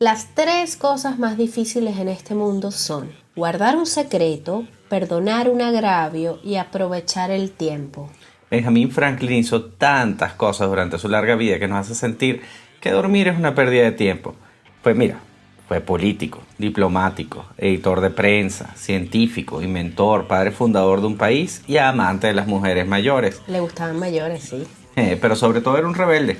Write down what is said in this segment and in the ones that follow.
Las tres cosas más difíciles en este mundo son guardar un secreto, perdonar un agravio y aprovechar el tiempo. Benjamin Franklin hizo tantas cosas durante su larga vida que nos hace sentir que dormir es una pérdida de tiempo. Pues mira, fue político, diplomático, editor de prensa, científico, inventor, padre fundador de un país y amante de las mujeres mayores. Le gustaban mayores, sí. Pero sobre todo era un rebelde.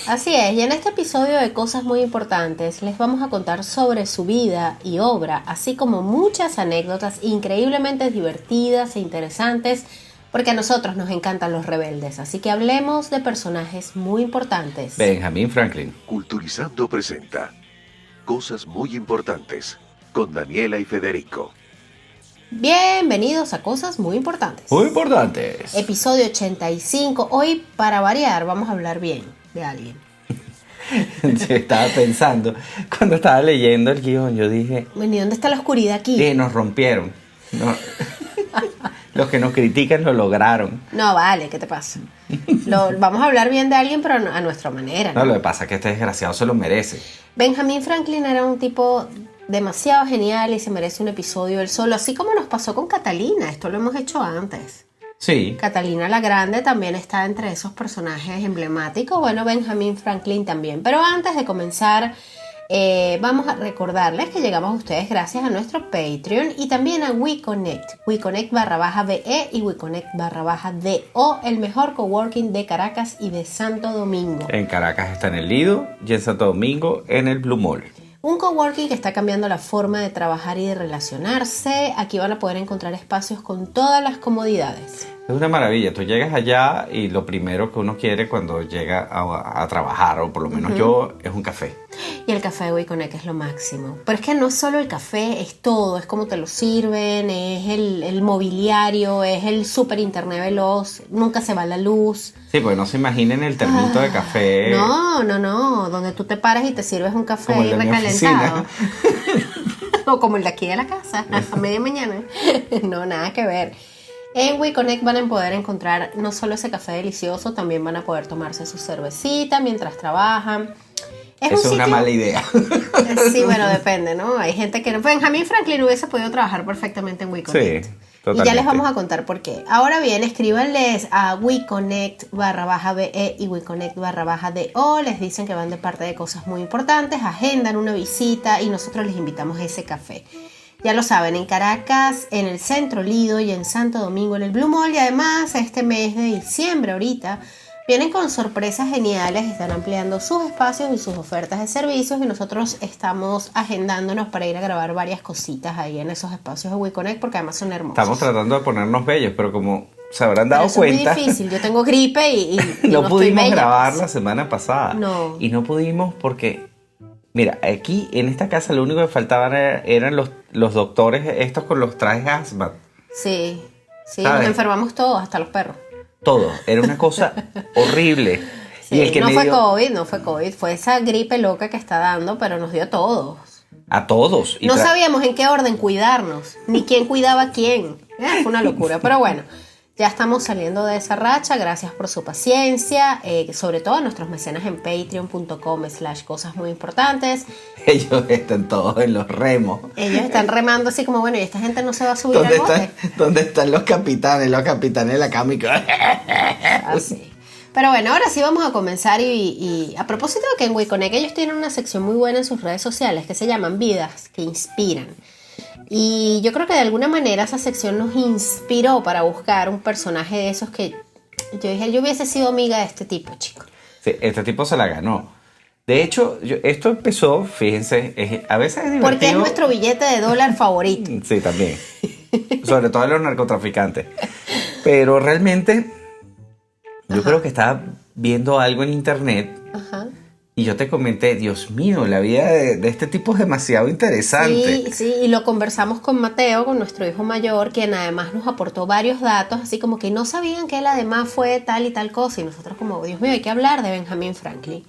Así es, y en este episodio de Cosas Muy Importantes les vamos a contar sobre su vida y obra, así como muchas anécdotas increíblemente divertidas e interesantes, porque a nosotros nos encantan los rebeldes, así que hablemos de personajes muy importantes. Benjamin Franklin. Culturizando presenta Cosas Muy Importantes con Daniela y Federico. Bienvenidos a Cosas Muy Importantes. Muy importantes. Episodio 85. Hoy, para variar, vamos a hablar bien de alguien. Yo estaba pensando, cuando estaba leyendo el guión, yo dije... Bueno, ¿y dónde está la oscuridad aquí? Nos rompieron. No. Los que nos critican lo lograron. No, vale, ¿qué te pasa? Vamos a hablar bien de alguien, pero a nuestra manera, ¿no? No, lo que pasa es que este desgraciado se lo merece. Benjamin Franklin era un tipo demasiado genial y se merece un episodio él solo, así como nos pasó con Catalina. Esto lo hemos hecho antes. Sí. Catalina la Grande también está entre esos personajes emblemáticos. Bueno, Benjamin Franklin también. Pero antes de comenzar, vamos a recordarles que llegamos a ustedes gracias a nuestro Patreon y también a WeConnect. WeConnect /BE y WeConnect /DO, el mejor coworking de Caracas y de Santo Domingo. En Caracas está en el Lido y en Santo Domingo en el Blue Mall. Un coworking que está cambiando la forma de trabajar y de relacionarse. Aquí van a poder encontrar espacios con todas las comodidades. Es una maravilla. Tú llegas allá y lo primero que uno quiere cuando llega a trabajar, o por lo menos yo, es un café. Y el café de WeConnect es lo máximo. Pero es que no es solo el café, es todo. Es cómo te lo sirven, es el mobiliario, es el super internet veloz. Nunca se va la luz. Sí, pues no se imaginen el termito de café. No. Donde tú te paras y te sirves un café como el de mi recalentado. oficina. O como el de aquí de la casa, a media mañana. No, nada que ver. En WeConnect van a poder encontrar no solo ese café delicioso, también van a poder tomarse su cervecita mientras trabajan. Eso es una mala idea. Sí, bueno, depende, ¿no? Hay gente que no. Benjamin Franklin hubiese podido trabajar perfectamente en WeConnect. Sí, totalmente. Y ya les vamos a contar por qué. Ahora bien, escríbanles a WeConnect /BE y WeConnect /DO. Les dicen que van de parte de Cosas Muy Importantes, agendan una visita y nosotros les invitamos a ese café. Ya lo saben, en Caracas, en el Centro Lido y en Santo Domingo en el Blue Mall. Y además, este mes de diciembre ahorita, vienen con sorpresas geniales, están ampliando sus espacios y sus ofertas de servicios y nosotros estamos agendándonos para ir a grabar varias cositas ahí en esos espacios de WeConnect porque además son hermosos. Estamos tratando de ponernos bellos, pero como se habrán dado cuenta... Es muy difícil, yo tengo gripe y no no pudimos estoy bella, grabar pues. la semana pasada. No. Y no pudimos porque... Mira, aquí en esta casa lo único que faltaban eran los doctores estos con los trajes hazmat. Sí, ¿sabes? nos enfermamos todos, hasta los perros. Todo, era una cosa horrible. Sí, Y el que no me fue dio COVID, no fue COVID, fue esa gripe loca que está dando, pero nos dio a todos. a todos. Y No sabíamos en qué orden cuidarnos, ni quién cuidaba a quién. Fue una locura, pero bueno, ya estamos saliendo de esa racha, gracias por su paciencia, sobre todo a nuestros mecenas en patreon.com/cosas muy importantes. Ellos están todos en los remos. Ellos están remando así como, bueno, y esta gente no se va a subir al bote. ¿Dónde están los capitanes? Los capitanes de la cama. Así. Pero bueno, ahora sí vamos a comenzar y a propósito de que en WeConnect ellos tienen una sección muy buena en sus redes sociales que se llaman Vidas que Inspiran. Y yo creo que de alguna manera esa sección nos inspiró para buscar un personaje de esos que yo dije, yo hubiese sido amiga de este tipo, chico. Sí, este tipo se la ganó. De hecho, esto empezó, fíjense, a veces es divertido. Porque es nuestro billete de dólar favorito. Sí, también. Sobre todo de los narcotraficantes. Pero realmente, yo creo que estaba viendo algo en internet. Ajá. Y yo te comenté, Dios mío, la vida de este tipo es demasiado interesante. Sí, y lo conversamos con Mateo, con nuestro hijo mayor, quien además nos aportó varios datos, así como que no sabían que él además fue tal y tal cosa, y nosotros como, Dios mío, hay que hablar de Benjamin Franklin.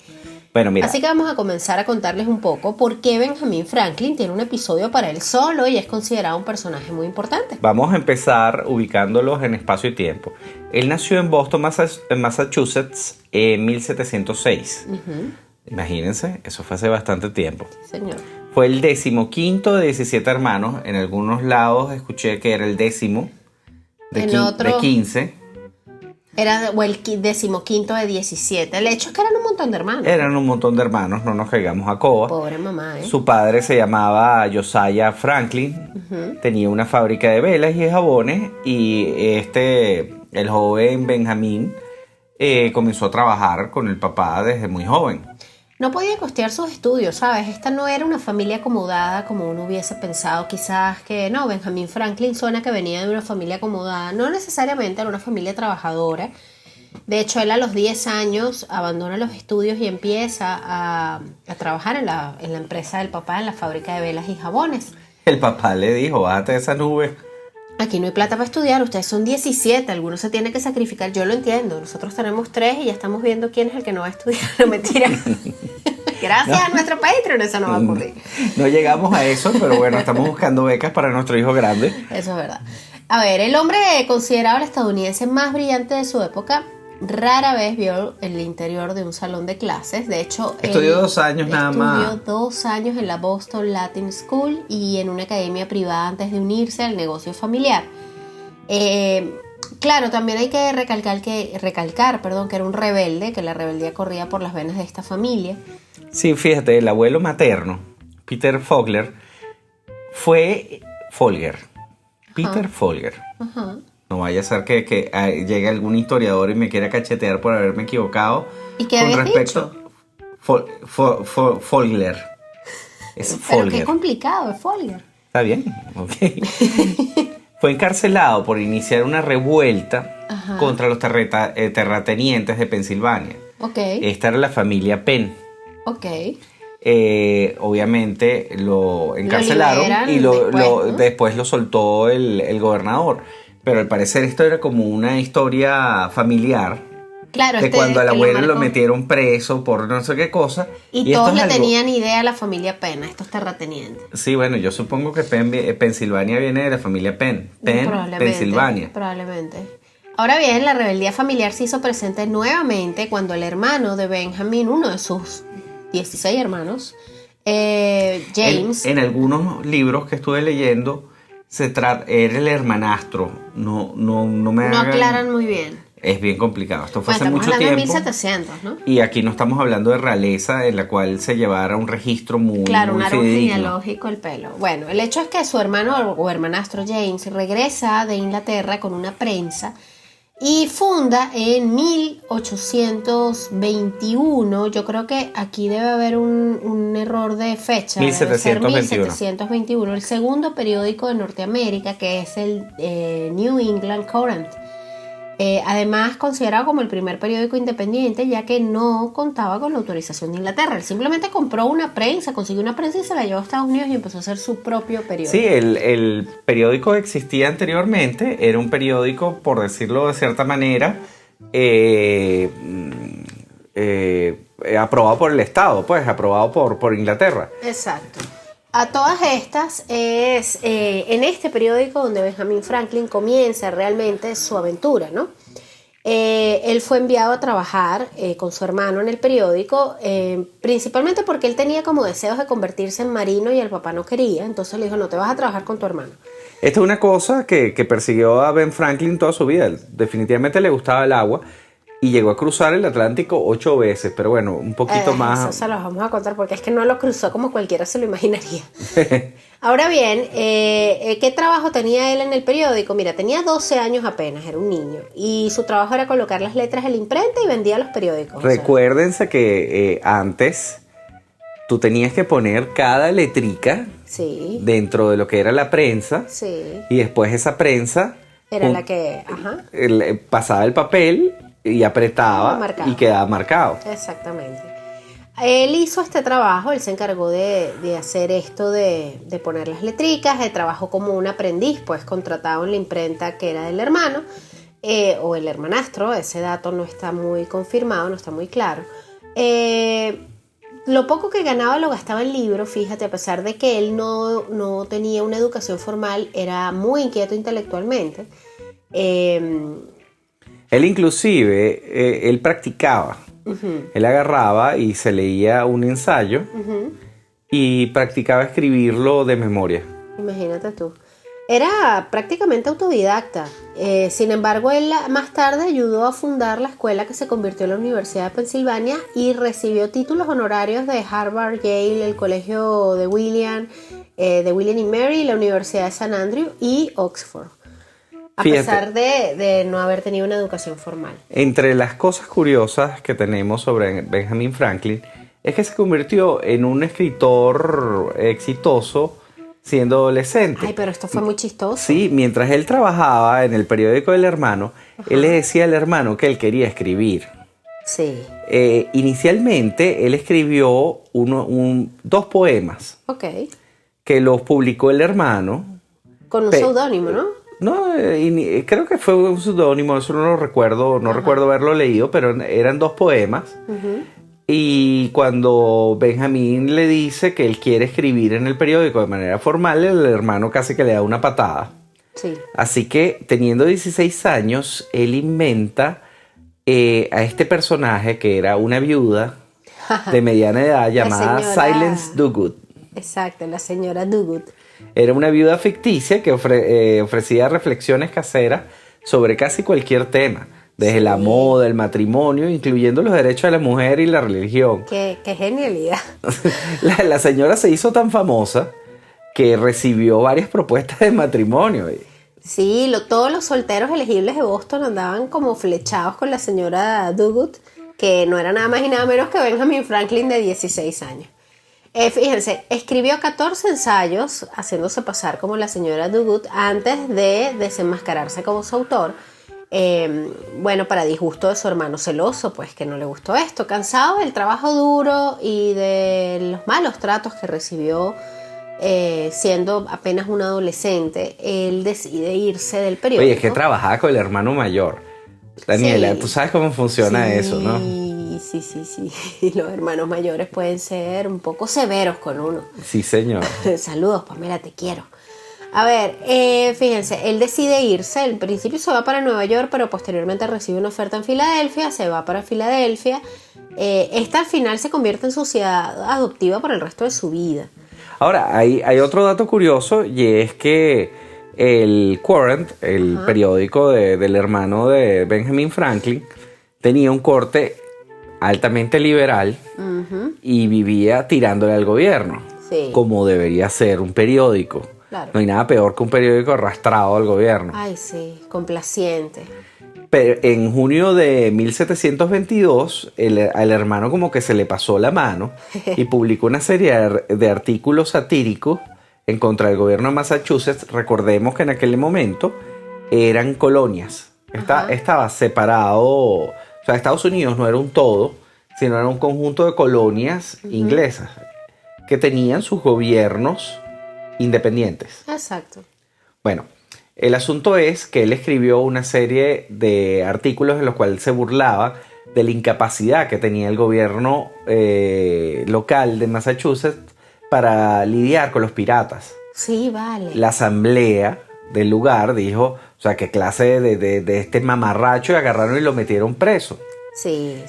Bueno, mira. Así que vamos a comenzar a contarles un poco por qué Benjamin Franklin tiene un episodio para él solo y es considerado un personaje muy importante. Vamos a empezar ubicándolos en espacio y tiempo. Él nació en Boston, Massachusetts, en 1706. Imagínense, eso fue hace bastante tiempo. Señor. Fue el 15º de 17 hermanos. En algunos lados escuché que era el 10º de 15. Era o el 15º de 17. El hecho es que eran un montón de hermanos. Eran un montón de hermanos, no nos caigamos a coba. Pobre mamá, ¿eh? Su padre se llamaba Josiah Franklin. Tenía una fábrica de velas y jabones. Y el joven Benjamín comenzó a trabajar con el papá desde muy joven. No podía costear sus estudios, ¿sabes? Esta no era una familia acomodada como uno hubiese pensado. Quizás que no, Benjamin Franklin suena que venía de una familia acomodada. No necesariamente era una familia trabajadora. De hecho, él a los 10 años abandona los estudios y empieza a trabajar en la empresa del papá, en la fábrica de velas y jabones. El papá le dijo, bájate de esa nube. Aquí no hay plata para estudiar, ustedes son 17, algunos se tienen que sacrificar, yo lo entiendo. Nosotros tenemos 3 y ya estamos viendo quién es el que no va a estudiar. No, mentira. Gracias a nuestro Patreon, eso no va a ocurrir. No llegamos a eso, pero bueno, estamos buscando becas para nuestro hijo grande. Eso es verdad. A ver, el hombre considerado el estadounidense más brillante de su época rara vez vio el interior de un salón de clases. De hecho, estudió 2 años nada más. Estudió 2 años en la Boston Latin School y en una academia privada antes de unirse al negocio familiar. Claro, también hay que recalcar que era un rebelde, que la rebeldía corría por las venas de esta familia. Sí, fíjate, el abuelo materno, Peter Folger, fue Folger. Peter Folger. Ajá. No vaya a ser que llegue algún historiador y me quiera cachetear por haberme equivocado. ¿Y qué habías dicho? Folger. Es Folger. Pero qué complicado, es Folger. Está bien, ok. Fue encarcelado por iniciar una revuelta contra los terratenientes de Pensilvania. Okay. Esta era la familia Penn. Ok. Obviamente lo encarcelaron y después lo soltó el gobernador. Pero al parecer esto era como una historia familiar. Claro, de cuando al abuelo lo metieron preso por no sé qué cosa. Y todos le tenían idea a la familia Penn, a estos terratenientes. Sí, bueno, yo supongo que Pensilvania viene de la familia Penn. Pensilvania. Probablemente. Ahora bien, la rebeldía familiar se hizo presente nuevamente cuando el hermano de Benjamin, uno de sus 16 hermanos, James... En algunos libros que estuve leyendo, era el hermanastro. No aclaran muy bien. Es bien complicado. Esto fue hace mucho tiempo. Estamos hablando de 1700, ¿no? Y aquí no estamos hablando de realeza en la cual se llevara un registro muy claro, un árbol fidedigno. genealógico el pelo. Bueno, el hecho es que su hermano o hermanastro James regresa de Inglaterra con una prensa y funda en 1821. Yo creo que aquí debe haber un error de fecha. 1721. Debe ser 1721. El segundo periódico de Norteamérica, que es el New England Courant. Además considerado como el primer periódico independiente, ya que no contaba con la autorización de Inglaterra. Él simplemente compró una prensa, consiguió una prensa y se la llevó a Estados Unidos y empezó a hacer su propio periódico. Sí, el periódico existía anteriormente, era un periódico, por decirlo de cierta manera, aprobado por el Estado, pues aprobado por Inglaterra. Exacto. A todas estas es en este periódico donde Benjamin Franklin comienza realmente su aventura, ¿no? Él fue enviado a trabajar con su hermano en el periódico, principalmente porque él tenía como deseos de convertirse en marino y el papá no quería, entonces le dijo, no te vas a trabajar con tu hermano. Esta es una cosa que persiguió a Ben Franklin toda su vida. Definitivamente le gustaba el agua. Y llegó a cruzar el Atlántico 8 veces, pero bueno, un poquito más. Eso se los vamos a contar porque es que no lo cruzó como cualquiera se lo imaginaría. Ahora bien, ¿qué trabajo tenía él en el periódico? Mira, tenía 12 años apenas, era un niño. Y su trabajo era colocar las letras en la imprenta y vendía los periódicos. Recuérdense que antes tú tenías que poner cada letrica dentro de lo que era la prensa. Sí. Y después esa prensa era la que pasaba el papel y apretaba y quedaba marcado. Exactamente. Él hizo este trabajo, él se encargó de hacer esto de poner las letricas, trabajó como un aprendiz, pues contratado en la imprenta que era del hermano o el hermanastro, ese dato no está muy confirmado, no está muy claro. Lo poco que ganaba lo gastaba en libros, fíjate, a pesar de que él no tenía una educación formal, era muy inquieto intelectualmente. Él inclusive, él practicaba Él agarraba y se leía un ensayo y practicaba escribirlo de memoria. Imagínate tú. Era prácticamente autodidacta. Sin embargo, él más tarde ayudó a fundar la escuela que se convirtió en la Universidad de Pensilvania y recibió títulos honorarios de Harvard, Yale, el Colegio de William y Mary, la Universidad de San Andrew y Oxford. A Fíjate, pesar de no haber tenido una educación formal. entre las cosas curiosas que tenemos sobre Benjamin Franklin es que se convirtió en un escritor exitoso siendo adolescente. Ay, pero esto fue muy chistoso. Sí, mientras él trabajaba en el periódico del hermano, él le decía al hermano que él quería escribir. Sí. Inicialmente él escribió dos poemas Ok. que los publicó el hermano. Con un seudónimo, ¿no? No, creo que fue un seudónimo, eso no lo recuerdo, no recuerdo haberlo leído, pero eran dos poemas. Y cuando Benjamín le dice que él quiere escribir en el periódico de manera formal, el hermano casi que le da una patada. Sí. Así que, teniendo 16 años, él inventa a este personaje que era una viuda de mediana edad llamada Silence Dogood. Exacto, la señora Dogood. Era una viuda ficticia que ofrecía reflexiones caseras sobre casi cualquier tema, desde la moda, el matrimonio, incluyendo los derechos de la mujer y la religión. Qué genialidad. La señora se hizo tan famosa que recibió varias propuestas de matrimonio. Sí, todos los solteros elegibles de Boston andaban como flechados con la señora Dogood, que no era nada más y nada menos que Benjamin Franklin de 16 años. Fíjense, escribió 14 ensayos haciéndose pasar como la señora Dogood antes de desenmascararse como su autor. Bueno, para disgusto de su hermano celoso, pues que no le gustó esto. Cansado del trabajo duro y de los malos tratos que recibió siendo apenas un adolescente, él decide irse del periódico. Oye, es que trabajaba con el hermano mayor. Daniela, Sí. Tú sabes cómo funciona eso, ¿no? Sí. Los hermanos mayores pueden ser un poco severos con uno. Sí, señor. Saludos, Pamela, te quiero. A ver, fíjense, él decide irse. En principio se va para Nueva York, pero posteriormente recibe una oferta en Filadelfia. Se va para Filadelfia. Esta al final se convierte en su ciudad adoptiva por el resto de su vida. Ahora, hay otro dato curioso y es que el Courant, el periódico del hermano de Benjamin Franklin, tenía un corte altamente liberal y vivía tirándole al gobierno, como debería ser un periódico. Claro. No hay nada peor que un periódico arrastrado al gobierno. Ay, sí, complaciente. Pero en junio de 1722, al hermano como que se le pasó la mano y publicó una serie de artículos satíricos en contra del gobierno de Massachusetts. Recordemos que en aquel momento eran colonias. Estaba separado, o sea, Estados Unidos no era un todo, sino era un conjunto de colonias inglesas que tenían sus gobiernos independientes. Exacto. Bueno, el asunto es que él escribió una serie de artículos en los cuales se burlaba de la incapacidad que tenía el gobierno local de Massachusetts para lidiar con los piratas. Sí, vale. La asamblea del lugar dijo, o sea, qué clase de este mamarracho, y agarraron y lo metieron preso. Sí.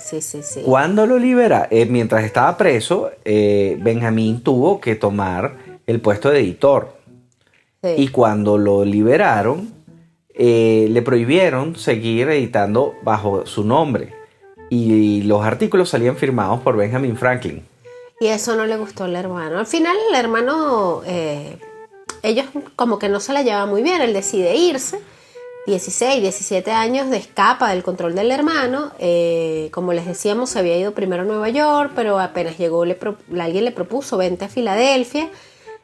Cuando lo libera, mientras estaba preso, Benjamín tuvo que tomar el puesto de editor. Sí. Y cuando lo liberaron, le prohibieron seguir editando bajo su nombre. Y los artículos salían firmados por Benjamin Franklin. Y eso no le gustó al hermano. Al final el hermano, ellos como que no se la llevaban muy bien. Él decide irse. 16, 17 años de escapa del control del hermano. Como les decíamos, se había ido primero a Nueva York, pero apenas llegó, alguien le propuso vente a Filadelfia.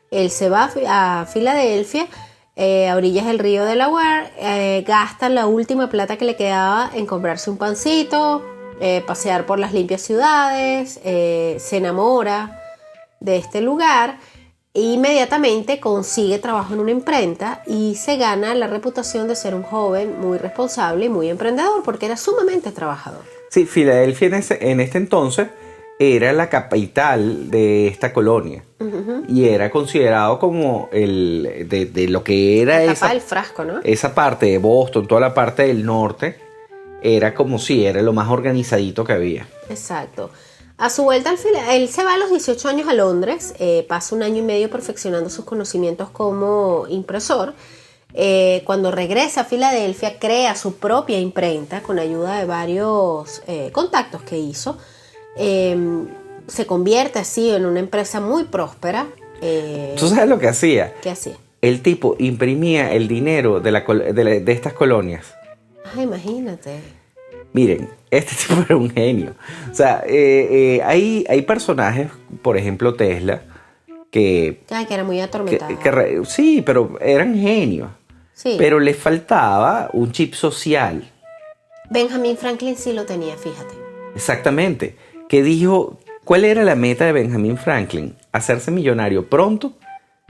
Él se va a Filadelfia, a orillas del río Delaware, gasta la última plata que le quedaba en comprarse un pancito, pasear por las limpias ciudades, se enamora de este lugar e inmediatamente consigue trabajo en una imprenta y se gana la reputación de ser un joven muy responsable y muy emprendedor porque era sumamente trabajador. Sí, Filadelfia en este entonces era la capital de esta colonia y era considerado como de lo que era La tapa del frasco, ¿no? esa parte de Boston, toda la parte del norte, era como si era lo más organizadito que había. Exacto. A su vuelta al final, él se va a los 18 años a Londres, pasa 1 año y medio perfeccionando sus conocimientos como impresor. Cuando regresa a Filadelfia, crea su propia imprenta con ayuda de varios contactos que hizo. Se convierte así en una empresa muy próspera. ¿Tú sabes lo que hacía? ¿Qué hacía? El tipo imprimía el dinero de estas colonias. Ah, imagínate. Miren, este tipo era un genio. O sea, hay personajes, por ejemplo Tesla, que Ay, que era muy atormentado. sí, pero eran genios. Sí. Pero les faltaba un chip social. Benjamin Franklin sí lo tenía, fíjate. Exactamente. Que dijo, ¿cuál era la meta de Benjamin Franklin? Hacerse millonario pronto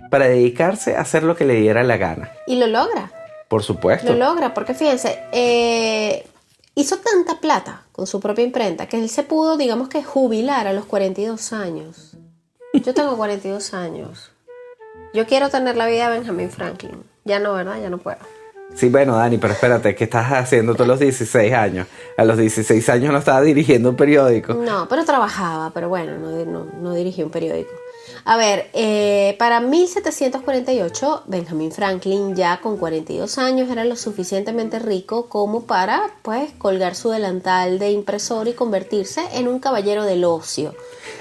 para dedicarse a hacer lo que le diera la gana. Y lo logra. Por supuesto. Lo logra, porque fíjense, hizo tanta plata con su propia imprenta que él se pudo, digamos que, jubilar a los 42 años. Yo tengo 42 años. Yo quiero tener la vida de Benjamin Franklin. Ya no, ¿verdad? Ya no puedo. Sí, bueno, Dani, pero espérate, ¿qué estás haciendo tú a los 16 años? A los 16 años no estaba dirigiendo un periódico. No, pero trabajaba, pero bueno, no dirigí un periódico. A ver, para 1748, Benjamin Franklin, ya con 42 años, era lo suficientemente rico como para, pues, colgar su delantal de impresor y convertirse en un caballero del ocio.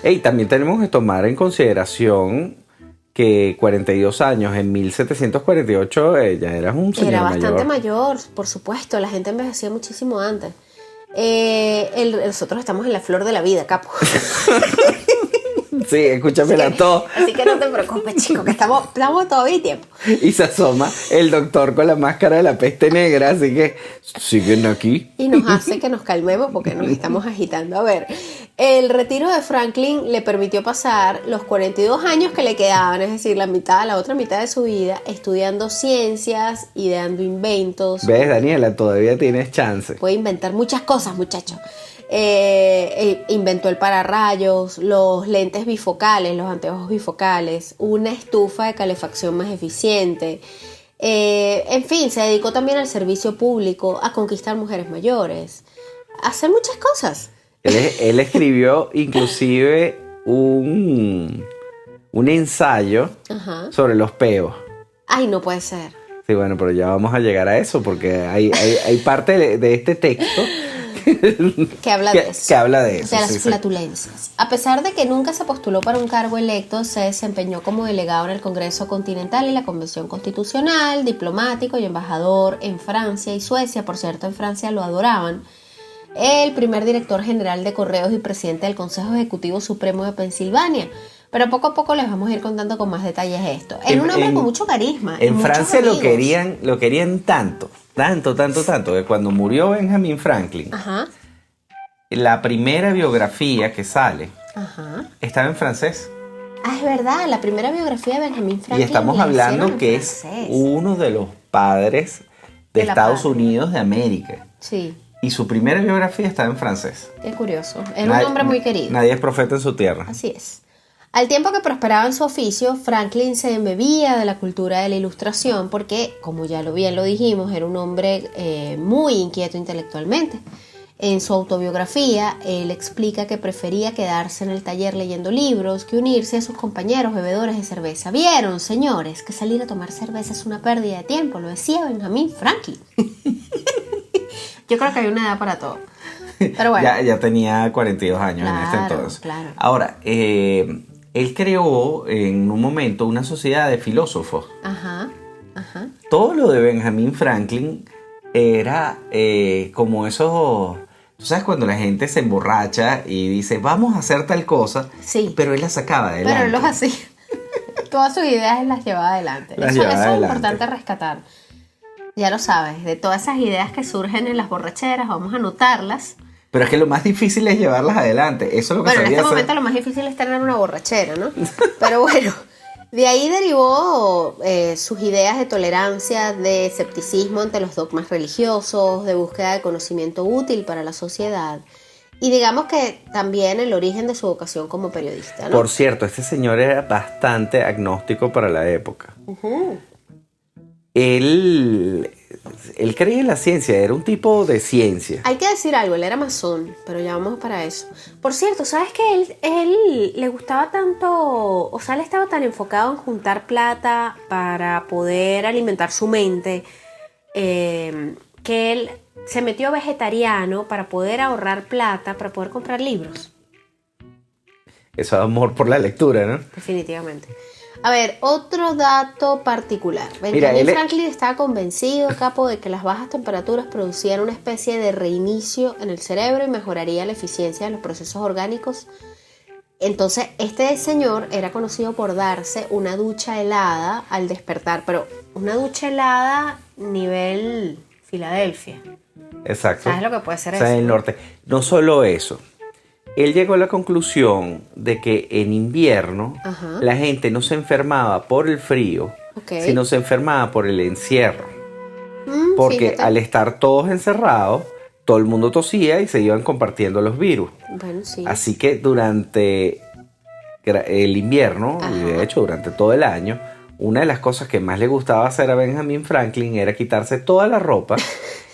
Y también tenemos que tomar en consideración que 42 años en 1748 ya eras un señor Era bastante mayor. mayor, por supuesto, la gente envejecía muchísimo antes. Nosotros estamos en la flor de la vida, capo. Sí, escúchamela todo. Así que no te preocupes, chico, que estamos todavía a tiempo. Y se asoma el doctor con la máscara de la peste negra, así que siguen aquí. Y nos hace que nos calmemos porque nos estamos agitando. A ver, el retiro de Franklin le permitió pasar los 42 años que le quedaban, es decir, la otra mitad de su vida, estudiando ciencias, ideando inventos. ¿Ves, Daniela? Todavía tienes chance. Puede inventar muchas cosas, muchacho. Inventó el pararrayos, los lentes bifocales, los anteojos bifocales, una estufa de calefacción más eficiente. En fin, se dedicó también al servicio público, a conquistar mujeres mayores, a hacer muchas cosas. Él escribió inclusive un ensayo Ajá. sobre los peos. Ay, no puede ser. Sí, bueno, pero ya vamos a llegar a eso porque hay parte de este texto que habla de eso. Que habla de eso. De las sí. flatulencias. A pesar de que nunca se postuló para un cargo electo, se desempeñó como delegado en el Congreso Continental y la Convención Constitucional, diplomático y embajador en Francia y Suecia. Por cierto, en Francia lo adoraban. El primer director general de Correos y presidente del Consejo Ejecutivo Supremo de Pensilvania. Pero poco a poco les vamos a ir contando con más detalles esto. Era un hombre con mucho carisma. En Francia lo querían tanto, que cuando murió Benjamin Franklin, Ajá. la primera biografía que sale Ajá. estaba en francés. Ah, es verdad, la primera biografía de Benjamin Franklin. Y estamos la hablando hicieron en que es francés. uno de los padres de la Estados patria. Unidos de América. Sí, Y su primera biografía estaba en francés. qué curioso. Era un hombre muy querido. Nadie es profeta en su tierra. Así es. Al tiempo que prosperaba en su oficio, Franklin se embebía de la cultura de la ilustración porque, como ya bien lo dijimos, era un hombre muy inquieto intelectualmente. En su autobiografía, él explica que prefería quedarse en el taller leyendo libros que unirse a sus compañeros bebedores de cerveza. ¿Vieron, señores, que salir a tomar cerveza es una pérdida de tiempo? Lo decía Benjamin Franklin. Yo creo que hay una edad para todo. Pero bueno. Ya tenía 42 años en este entonces. Claro. Ahora, él creó en un momento una sociedad de filósofos. Ajá, ajá. Todo lo de Benjamin Franklin era como esos... ¿Tú sabes cuando la gente se emborracha y dice, vamos a hacer tal cosa? Sí. Pero él la sacaba adelante. Pero él los hacía. Todas sus ideas él las llevaba adelante. Eso es importante rescatar. Ya lo sabes, de todas esas ideas que surgen en las borracheras, vamos a anotarlas. Pero es que lo más difícil es llevarlas adelante. Eso es lo que Bueno, en sabía este hacer. momento lo más difícil es tener una borrachera, ¿no? Pero bueno, de ahí derivó sus ideas de tolerancia, de escepticismo ante los dogmas religiosos, de búsqueda de conocimiento útil para la sociedad. Y digamos que también el origen de su vocación como periodista, ¿no? Por cierto, este señor era bastante agnóstico para la época. Uh-huh. Él él creía en la ciencia, era un tipo de ciencia. Hay que decir algo, él era masón, pero ya vamos para eso. Por cierto, ¿sabes que él le gustaba tanto, o sea, él estaba tan enfocado en juntar plata para poder alimentar su mente, que él se metió vegetariano para poder ahorrar plata, para poder comprar libros? Eso es amor por la lectura, ¿no? Definitivamente. A ver, otro dato particular. Mira, Benjamin Franklin estaba convencido, capo, de que las bajas temperaturas producían una especie de reinicio en el cerebro y mejoraría la eficiencia de los procesos orgánicos. Entonces, este señor era conocido por darse una ducha helada al despertar, pero una ducha helada nivel Filadelfia. Exacto. ¿Sabes lo que puede ser o sea, eso? en el norte. No solo eso. Él llegó a la conclusión de que en invierno Ajá. la gente no se enfermaba por el frío, Ok. sino se enfermaba por el encierro. Porque Fíjate. al estar todos encerrados, todo el mundo tosía y se iban compartiendo los virus. Bueno, sí. Así que durante el invierno, y de Ajá. hecho durante todo el año, una de las cosas que más le gustaba hacer a Benjamin Franklin era quitarse toda la ropa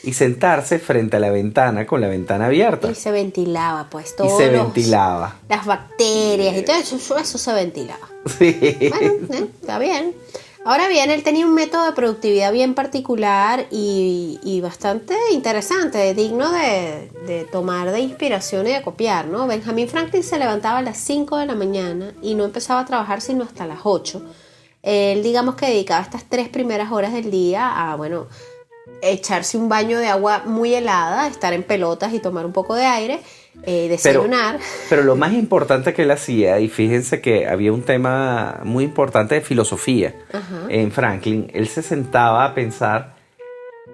y sentarse frente a la ventana con la ventana abierta. Y se ventilaba, pues, Y todos se los- ventilaba. las bacterias y todo eso se ventilaba. Sí. Bueno, está bien. Ahora bien, él tenía un método de productividad bien particular y bastante interesante, digno de tomar de inspiración y de copiar, ¿no? Benjamin Franklin se levantaba a las 5 de la mañana y no empezaba a trabajar sino hasta las 8. Él, digamos que dedicaba estas 3 primeras horas del día a, bueno, echarse un baño de agua muy helada, estar en pelotas y tomar un poco de aire, desayunar. Pero lo más importante que él hacía, y fíjense que había un tema muy importante de filosofía Ajá. en Franklin, él se sentaba a pensar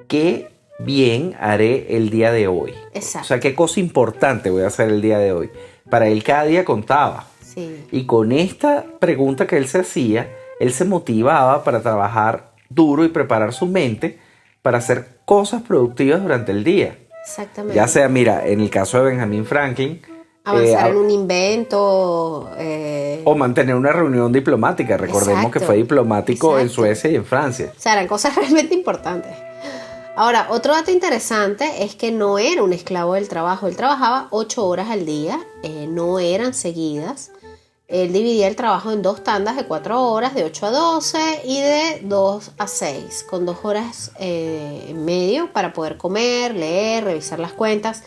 qué bien haré el día de hoy. Exacto. O sea, qué cosa importante voy a hacer el día de hoy. Para él cada día contaba. Sí. Y con esta pregunta que él se hacía, él se motivaba para trabajar duro y preparar su mente para hacer cosas productivas durante el día. Exactamente. Ya sea, mira, en el caso de Benjamin Franklin, Avanzar en un invento. o mantener una reunión diplomática. Recordemos Exacto. que fue diplomático en Exacto. Suecia y en Francia. O sea, eran cosas realmente importantes. Ahora, otro dato interesante es que no era un esclavo del trabajo. Él trabajaba 8 horas al día, no eran seguidas. Él dividía el trabajo en 2 tandas de 4 horas, de 8 a 12 y de 2 a 6, con 2 horas en medio para poder comer, leer, revisar las cuentas.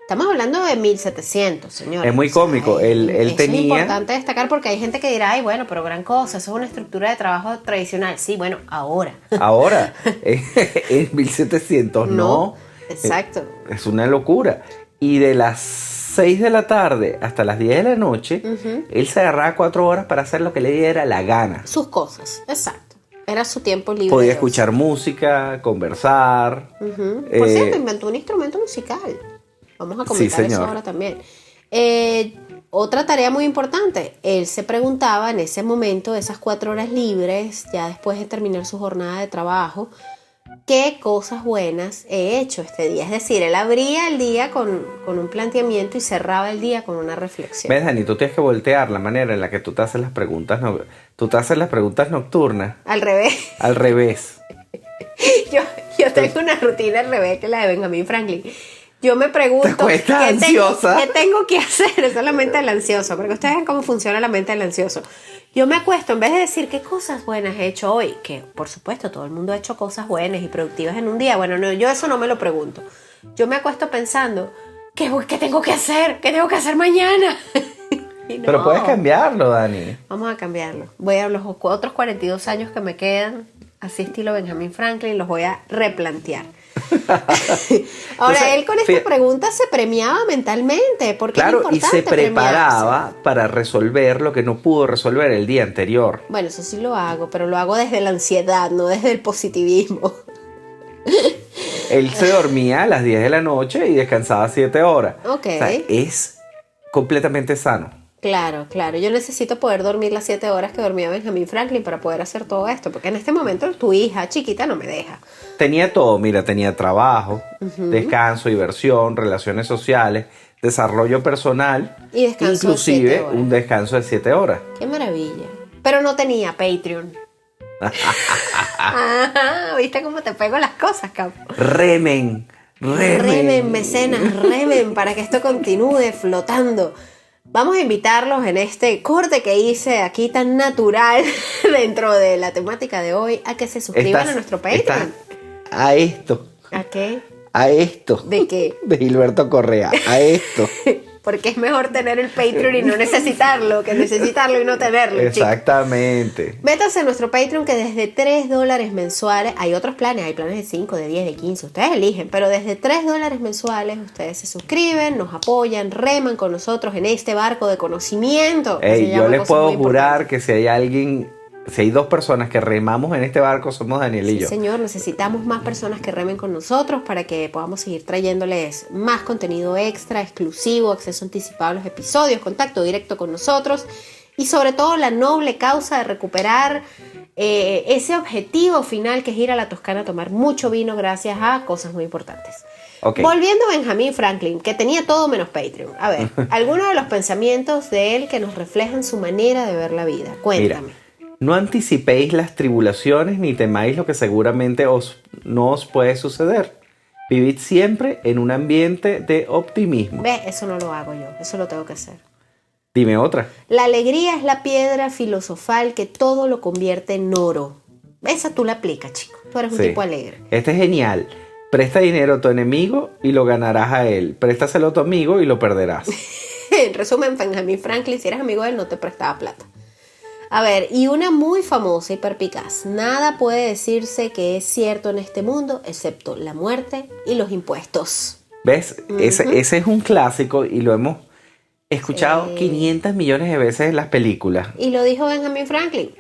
Estamos hablando de 1700, señores. Es muy cómico. Él eso tenía- es importante destacar porque hay gente que dirá, ay, bueno, pero gran cosa, eso es una estructura de trabajo tradicional. Sí, bueno, ahora. Ahora, en 1700 no. Exacto. Es una locura. Y de las 6 de la tarde hasta las 10 de la noche, él se agarraba 4 horas para hacer lo que le diera la gana. Sus cosas, exacto. Era su tiempo libre. Podía de escuchar música, conversar. ocio. Por cierto, inventó un instrumento musical. Vamos a comentar eso señor. ahora también. Otra tarea muy importante. Él se preguntaba en ese momento, esas 4 horas libres, ya después de terminar su jornada de trabajo, ¿qué cosas buenas he hecho este día? Es decir, él abría el día con un planteamiento y cerraba el día con una reflexión. ¿Ves, Dani? Tú tienes que voltear la manera en la que tú te haces las preguntas. Tú te haces las preguntas nocturnas Al revés. al revés. Yo tengo una rutina al revés que la de Benjamin Franklin. Yo me pregunto, Te acuestas ansiosa. ¿qué tengo que hacer? Esa es la mente del ansioso, porque ustedes ven cómo funciona la mente del ansioso. Yo me acuesto, en vez de decir qué cosas buenas he hecho hoy, que por supuesto todo el mundo ha hecho cosas buenas y productivas en un día, bueno, no, yo eso no me lo pregunto. Yo me acuesto pensando, ¿qué tengo que hacer? ¿Qué tengo que hacer mañana? Y Pero no. puedes cambiarlo, Dani. Vamos a cambiarlo. Voy a los otros 42 años que me quedan, así estilo Benjamin Franklin, los voy a replantear. Ahora, Entonces, él con esta pregunta se premiaba mentalmente, porque Claro, es y importante se preparaba premiarse. para resolver lo que no pudo resolver el día anterior. Bueno, eso sí lo hago, pero lo hago desde la ansiedad, no desde el positivismo. Él se dormía a las 10 de la noche y descansaba 7 horas. Ok. O sea, es completamente sano. Claro, claro. Yo necesito poder dormir las 7 horas que dormía Benjamin Franklin para poder hacer todo esto, porque en este momento tu hija chiquita no me deja. Tenía todo, mira, tenía trabajo, descanso, diversión, relaciones sociales, desarrollo personal, Y descanso de 7 inclusive horas. un descanso de 7 horas. Qué maravilla. Pero no tenía Patreon. Ajá, ¿viste cómo te pego las cosas, capo? Remen. Remen, mecenas, remen para que esto continúe flotando. Vamos a invitarlos en este corte que hice aquí tan natural dentro de la temática de hoy a que se suscriban a nuestro Patreon. A esto. ¿A qué? A esto. ¿De qué? De Gilberto Correa. A esto. Porque es mejor tener el Patreon y no necesitarlo que necesitarlo y no tenerlo. Exactamente. Chicos. Métanse a nuestro Patreon que desde $3 mensuales, hay otros planes, hay planes de 5, de 10, de 15, ustedes eligen, pero desde $3 mensuales ustedes se suscriben, nos apoyan, reman con nosotros en este barco de conocimiento. Yo les puedo jurar que si hay 2 personas que remamos en este barco, somos Daniel y yo. Sí, señor, necesitamos más personas que remen con nosotros para que podamos seguir trayéndoles más contenido extra, exclusivo, acceso anticipado a los episodios, contacto directo con nosotros y sobre todo la noble causa de recuperar ese objetivo final que es ir a la Toscana a tomar mucho vino gracias a cosas muy importantes. Okay. Volviendo a Benjamin Franklin, que tenía todo menos Patreon. A ver, algunos de los pensamientos de él que nos reflejan su manera de ver la vida. Cuéntame. Mira. No anticipéis las tribulaciones ni temáis lo que seguramente no os puede suceder. Vivid siempre en un ambiente de optimismo. Ve, eso no lo hago yo, eso lo tengo que hacer. Dime otra. La alegría es la piedra filosofal que todo lo convierte en oro. Esa tú la aplicas, chico. Tú eres un tipo alegre. Este es genial. Presta dinero a tu enemigo y lo ganarás a él. Préstaselo a tu amigo y lo perderás. En resumen, Benjamin Franklin, si eres amigo de él, no te prestaba plata. A ver, y una muy famosa y perpicaz. Nada puede decirse que es cierto en este mundo excepto la muerte y los impuestos. ¿Ves? Ese es un clásico y lo hemos escuchado 500 millones de veces en las películas. Y lo dijo Benjamin Franklin.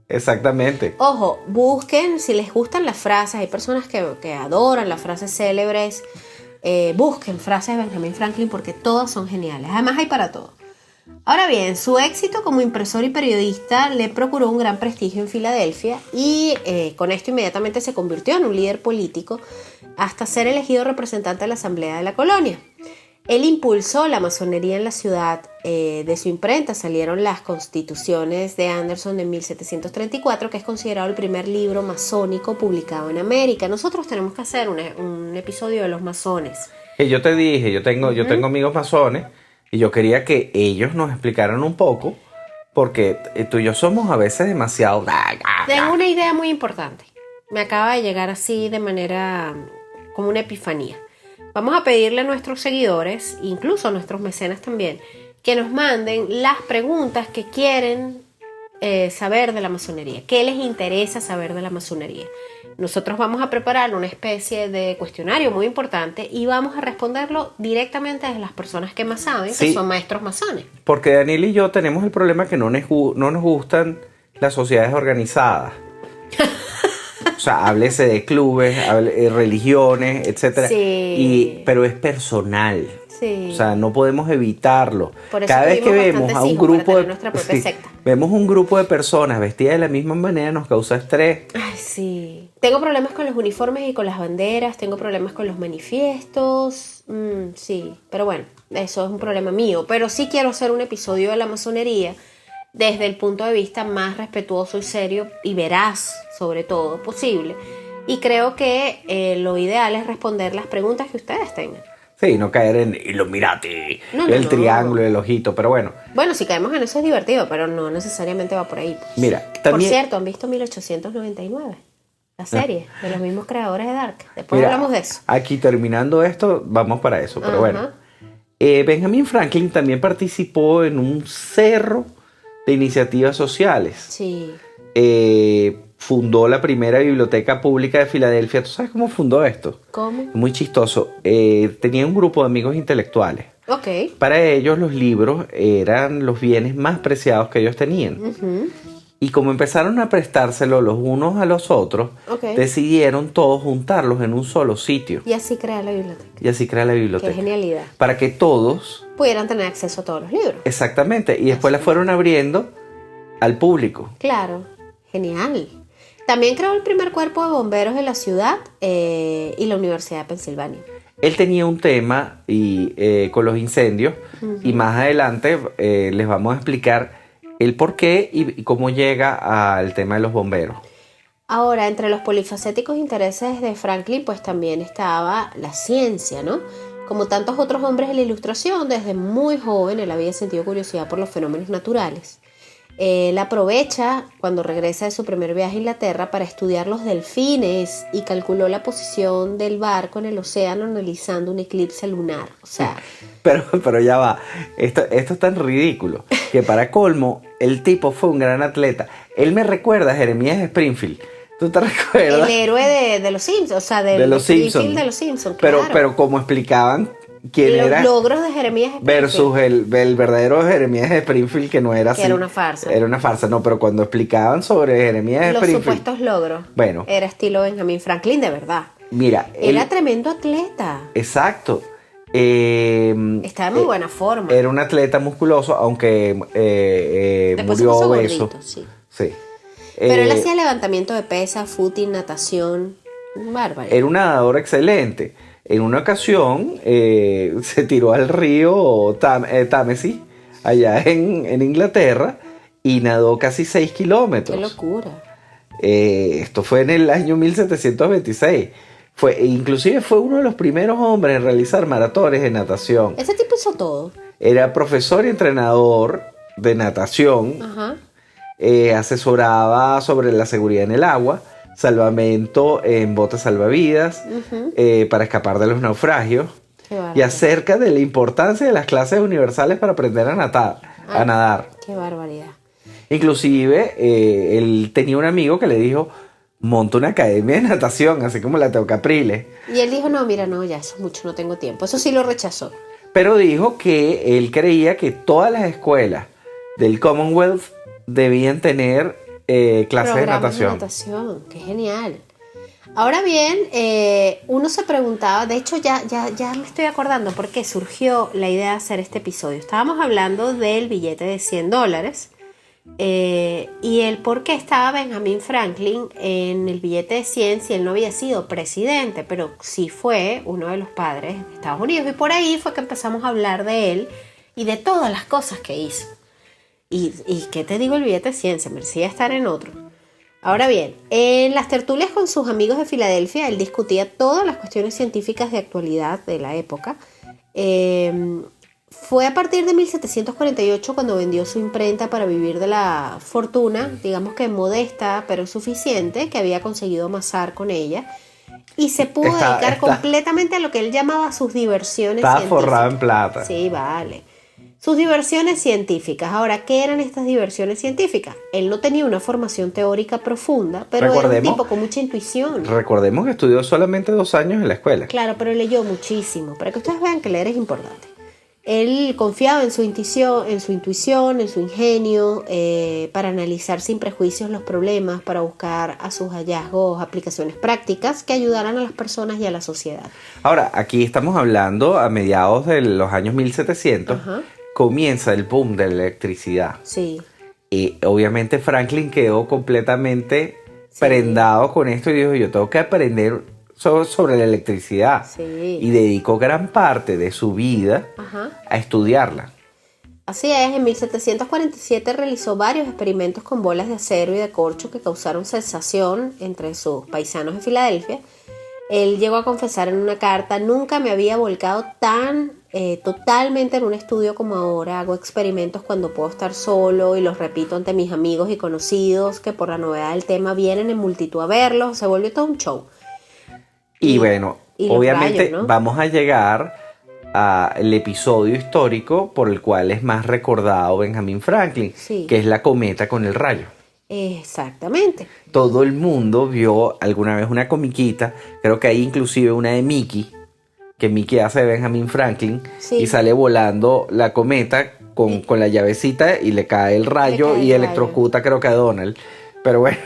Exactamente. Ojo, busquen, si les gustan las frases, hay personas que adoran las frases célebres, busquen frases de Benjamin Franklin porque todas son geniales. Además hay para todo. Ahora bien, su éxito como impresor y periodista le procuró un gran prestigio en Filadelfia y con esto inmediatamente se convirtió en un líder político hasta ser elegido representante de la Asamblea de la Colonia. Él impulsó la masonería en la ciudad, de su imprenta salieron las Constituciones de Anderson de 1734, que es considerado el primer libro masónico publicado en América. Nosotros tenemos que hacer un episodio de los masones. Yo te dije, yo tengo amigos masones. Y yo quería que ellos nos explicaran un poco, porque tú y yo somos a veces demasiado... Tengo una idea muy importante. Me acaba de llegar así de manera como una epifanía. Vamos a pedirle a nuestros seguidores, incluso a nuestros mecenas también, que nos manden las preguntas que quieren saber de la masonería. ¿Qué les interesa saber de la masonería? Nosotros vamos a preparar una especie de cuestionario muy importante y vamos a responderlo directamente a las personas que más saben, que son maestros masones. Porque Daniel y yo tenemos el problema que no nos gustan las sociedades organizadas. O sea, háblese de clubes, religiones, etcétera. Sí. Pero es personal. Sí. O sea, no podemos evitarlo. Por eso cada vez que vemos a un grupo vemos un grupo de personas vestidas de la misma manera, nos causa estrés. Ay, sí. Tengo problemas con los uniformes y con las banderas, tengo problemas con los manifiestos. Sí, pero bueno, eso es un problema mío. Pero sí quiero hacer un episodio de la masonería desde el punto de vista más respetuoso y serio y veraz, sobre todo, posible. Y creo que lo ideal es responder las preguntas que ustedes tengan. Sí, no caer en Illuminati, el triángulo, el ojito, pero bueno. Bueno, si caemos en eso es divertido, pero no necesariamente va por ahí. Mira, también... Por cierto, ¿han visto 1899? La serie de los mismos creadores de Dark. Después hablamos de eso. Aquí terminando esto, vamos para eso, pero bueno. Benjamin Franklin también participó en un cerro de iniciativas sociales. Sí. Fundó la primera biblioteca pública de Filadelfia. ¿Tú sabes cómo fundó esto? ¿Cómo? Muy chistoso. Tenía un grupo de amigos intelectuales. Ok. Para ellos los libros eran los bienes más preciados que ellos tenían. Uh-huh. Y como empezaron a prestárselo los unos a los otros, decidieron todos juntarlos en un solo sitio. Y así crea la biblioteca. Qué genialidad. Para que todos pudieran tener acceso a todos los libros. Exactamente. Y después la fueron abriendo al público. Claro. Genial. También creó el primer cuerpo de bomberos de la ciudad y la Universidad de Pensilvania. Él tenía un tema con los incendios y más adelante les vamos a explicar el por qué y cómo llega al tema de los bomberos. Ahora, entre los polifacéticos intereses de Franklin, pues también estaba la ciencia, ¿no? Como tantos otros hombres de la Ilustración, desde muy joven él había sentido curiosidad por los fenómenos naturales. Él aprovecha cuando regresa de su primer viaje a Inglaterra para estudiar los delfines y calculó la posición del barco en el océano analizando un eclipse lunar. O sea, Pero ya va, esto es tan ridículo que para colmo el tipo fue un gran atleta. Él me recuerda a Jeremías Springfield. ¿Tú te recuerdas? el héroe de los Simpsons, o sea, De los Springfield Simpsons. de los Simpsons, claro. Pero como explicaban quién los era logros de Jeremías Springfield. versus el verdadero Jeremías Springfield, que no era así. Que era una farsa. Era una farsa, no, pero cuando explicaban sobre Jeremías Los Springfield. supuestos logros. Bueno. Era estilo Benjamin Franklin, de verdad. Mira, Era tremendo atleta. exacto. Estaba en muy buena forma. Era un atleta musculoso, aunque Después se murió puso obeso. gordito, sí. Sí. Pero él Eh, hacía levantamiento de pesas, footing, natación. Bárbaro. Era un nadador excelente. En una ocasión se tiró al río Támesis, allá en Inglaterra, y nadó casi 6 Qué kilómetros. locura. Esto fue en el año 1726. Inclusive fue uno de los primeros hombres en realizar maratones de natación. Ese tipo hizo todo. Era profesor y entrenador de natación. Ajá. Asesoraba sobre la seguridad en el agua, salvamento en botes salvavidas, para escapar de los naufragios, Qué bárbaro. y acerca de la importancia de las clases universales para aprender a nadar. Qué barbaridad. Inclusive, él tenía un amigo que le dijo, monta una academia de natación, así como la Teo Capriles. Y él dijo, no, mira, no, ya eso es mucho, no tengo tiempo. Eso sí lo rechazó. Pero dijo que él creía que todas las escuelas del Commonwealth debían tener clases de Programas natación. de natación, qué genial. Ahora bien, uno se preguntaba, de hecho ya me estoy acordando por qué surgió la idea de hacer este episodio. Estábamos hablando del billete de $100 y el por qué estaba Benjamin Franklin en el billete de 100 si él no había sido presidente, pero sí fue uno de los padres de Estados Unidos. Y por ahí fue que empezamos a hablar de él y de todas las cosas que hizo. Y qué te digo, el billete de 100 se merecía estar en otro. Ahora bien, en las tertulias con sus amigos de Filadelfia, él discutía todas las cuestiones científicas de actualidad de la época. Fue a partir de 1748 cuando vendió su imprenta para vivir de la fortuna, digamos que modesta pero suficiente, que había conseguido amasar con ella. Y se pudo dedicar completamente a lo que él llamaba sus diversiones Estaba científicas. forrado en plata. Sí, vale. Sus diversiones científicas. Ahora, ¿qué eran estas diversiones científicas? Él no tenía una formación teórica profunda, pero era un tipo con mucha intuición. Recordemos que estudió solamente 2 años en la escuela. Claro, pero leyó muchísimo. Para que ustedes vean que leer es importante. Él confiaba en su intuición, en su ingenio, para analizar sin prejuicios los problemas, para buscar a sus hallazgos aplicaciones prácticas que ayudaran a las personas y a la sociedad. Ahora, aquí estamos hablando a mediados de los años 1700. Ajá. Comienza el boom de la electricidad. Sí. Y obviamente Franklin quedó completamente prendado con esto y dijo, yo tengo que aprender sobre la electricidad. Sí. Y dedicó gran parte de su vida a estudiarla. Así es, en 1747 realizó varios experimentos con bolas de acero y de corcho que causaron sensación entre sus paisanos de Filadelfia. Él llegó a confesar en una carta, nunca me había volcado tan totalmente en un estudio como ahora. Hago experimentos cuando puedo estar solo y los repito ante mis amigos y conocidos que por la novedad del tema vienen en multitud a verlos. Se volvió todo un show. Y bueno, y los obviamente rayos, ¿no? vamos a llegar al episodio histórico por el cual es más recordado Benjamin Franklin, Sí. que es la cometa con el rayo. Exactamente. Todo el mundo vio alguna vez una comiquita, creo que hay inclusive una de Mickey, que Mickey hace de Benjamin Franklin, Sí. y sale volando la cometa con la llavecita y le cae el rayo Le cae y el electrocuta creo que a Donald. Pero bueno,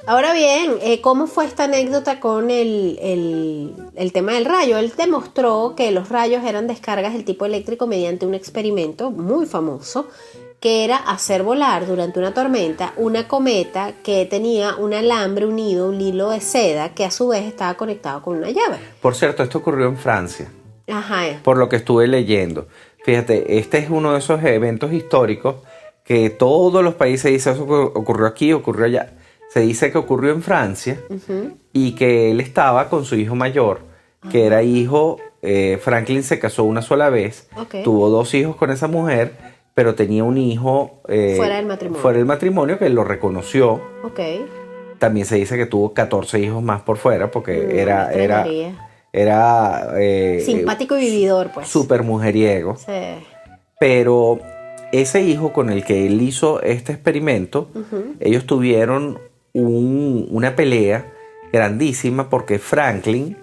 Ahora bien, ¿cómo fue esta anécdota con el tema del rayo? Él demostró que los rayos eran descargas del tipo eléctrico mediante un experimento muy famoso, que era hacer volar durante una tormenta una cometa que tenía un alambre unido, un hilo de seda, que a su vez estaba conectado con una llave. por cierto, esto ocurrió en Francia, Ajá. por lo que estuve leyendo. Fíjate, este es uno de esos eventos históricos que todos los países dicen eso ocurrió aquí, ocurrió allá. Se dice que ocurrió en Francia y que él estaba con su hijo mayor, que era hijo, Franklin se casó una sola vez, tuvo 2 hijos con esa mujer, pero tenía un hijo fuera del matrimonio que él lo reconoció. También se dice que tuvo 14 hijos más por fuera porque era simpático y vividor, pues. Súper mujeriego. Sí. Pero ese hijo con el que él hizo este experimento, ellos tuvieron una pelea grandísima porque Franklin,